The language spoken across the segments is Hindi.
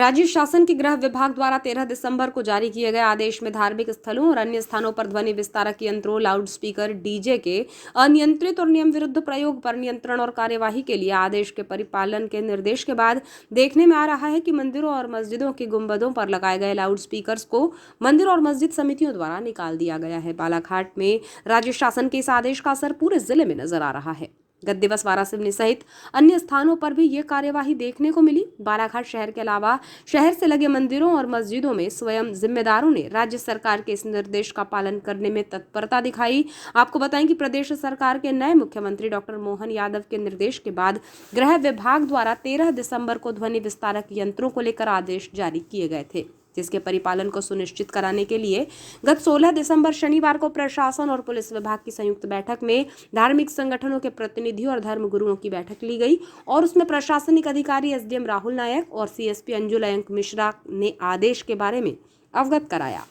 राज्य शासन के गृह विभाग द्वारा 13 दिसंबर को जारी किए गए आदेश में धार्मिक स्थलों और अन्य स्थानों पर ध्वनि विस्तारक यंत्रों, लाउड स्पीकर, डीजे के अनियंत्रित और नियम विरुद्ध प्रयोग पर नियंत्रण और कार्यवाही के लिए आदेश के परिपालन के निर्देश के बाद देखने में आ रहा है कि मंदिरों और मस्जिदों के गुंबदों पर लगाए गए लाउड स्पीकर्स को मंदिर और मस्जिद समितियों द्वारा निकाल दिया गया है। बालाघाट में राज्य शासन के इस आदेश का असर पूरे जिले में नजर आ रहा है। गत दिवस वारासिवनी सहित अन्य स्थानों पर भी ये कार्यवाही देखने को मिली। बालाघाट शहर के अलावा शहर से लगे मंदिरों और मस्जिदों में स्वयं जिम्मेदारों ने राज्य सरकार के इस निर्देश का पालन करने में तत्परता दिखाई। आपको बताएं कि प्रदेश सरकार के नए मुख्यमंत्री डॉक्टर मोहन यादव के निर्देश के बाद गृह विभाग द्वारा 13 दिसंबर को ध्वनि विस्तारक यंत्रों को लेकर आदेश जारी किए गए थे, जिसके परिपालन को सुनिश्चित कराने के लिए गत 16 दिसंबर शनिवार को प्रशासन और पुलिस विभाग की संयुक्त बैठक में धार्मिक संगठनों के प्रतिनिधियों और धर्मगुरुओं की बैठक ली गई और उसमें प्रशासनिक अधिकारी एसडीएम राहुल नायक और सीएसपी अंजुल अयंक मिश्रा ने आदेश के बारे में अवगत कराया।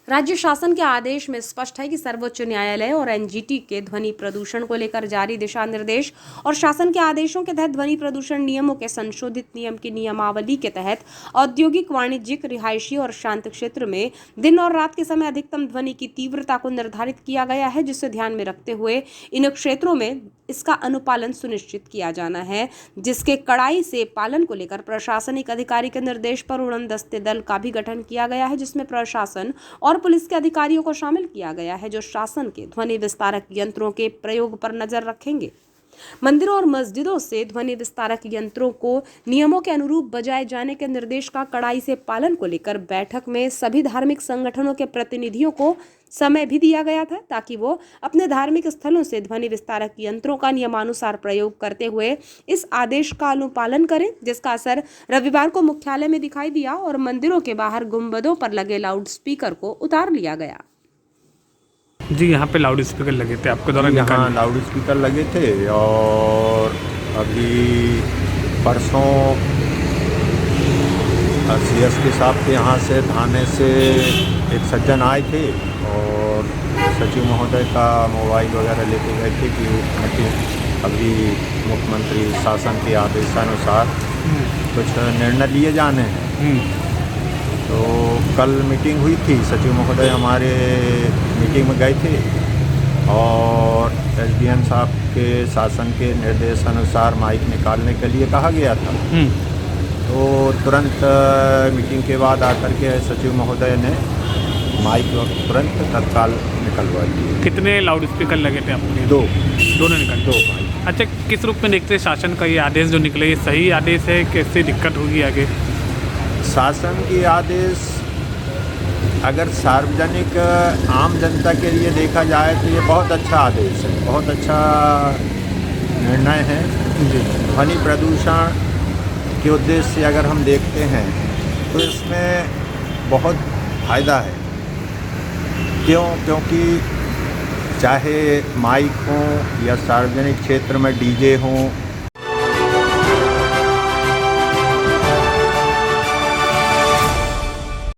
राज्य शासन के आदेश में स्पष्ट है कि सर्वोच्च न्यायालय और एनजीटी के ध्वनि प्रदूषण को लेकर जारी दिशा निर्देश और शासन के आदेशों के तहत ध्वनि प्रदूषण नियमों के संशोधित नियम की नियमावली के तहत औद्योगिक, वाणिज्यिक, रिहायशी और शांत क्षेत्र में दिन और रात के समय अधिकतम ध्वनि की तीव्रता को निर्धारित किया गया है, जिसे ध्यान में रखते हुए इन क्षेत्रों में इसका अनुपालन सुनिश्चित किया जाना है, जिसके कड़ाई से पालन को लेकर प्रशासनिक अधिकारी के निर्देश पर उड़न दस्ते दल का भी गठन किया गया है, जिसमें प्रशासन और पुलिस के अधिकारियों को शामिल किया गया है, जो शासन के ध्वनि विस्तारक यंत्रों के प्रयोग पर नजर रखेंगे। मंदिरों और मस्जिदों से ध्वनि विस्तारक यंत्रों को नियमों के अनुरूप बजाए जाने के निर्देश का कड़ाई से पालन को लेकर बैठक में सभी धार्मिक संगठनों के प्रतिनिधियों को समय भी दिया गया था, ताकि वो अपने धार्मिक स्थलों से ध्वनि विस्तारक यंत्रों का नियमानुसार प्रयोग करते हुए इस आदेश का अनुपालन करें, जिसका असर रविवार को मुख्यालय में दिखाई दिया और मंदिरों के बाहर गुंबदों पर लगे लाउड स्पीकर को उतार लिया गया। जी, यहाँ पे लाउड स्पीकर लगे थे आपके द्वारा? यहाँ लाउड स्पीकर लगे थे और अभी परसों सीएसपी साहब के यहाँ से थाने से एक सज्जन आए थे और सचिव महोदय का मोबाइल वगैरह लेके गए थे कि अभी मुख्यमंत्री शासन के आदेशानुसार कुछ निर्णय लिए जाने हैं। तो कल मीटिंग हुई थी, सचिव महोदय हमारे मीटिंग में गए थे और एसडीएम साहब के शासन के निर्देशानुसार माइक निकालने के लिए कहा गया था। तो तुरंत मीटिंग के बाद आकर के सचिव महोदय ने माइक तुरंत तत्काल निकलवा दिए। कितने लाउड स्पीकर लगे थे आपने? दोनों निकल? दो माइक। अच्छा, किस रूप में देखते हैं शासन का ये आदेश जो निकले, ये सही आदेश है? कैसे दिक्कत होगी आगे? शासन की आदेश अगर सार्वजनिक आम जनता के लिए देखा जाए तो ये बहुत अच्छा आदेश है, बहुत अच्छा निर्णय है। ध्वनि प्रदूषण के उद्देश्य से अगर हम देखते हैं तो इसमें बहुत फ़ायदा है। क्योंकि चाहे माइक हो या सार्वजनिक क्षेत्र में डीजे हो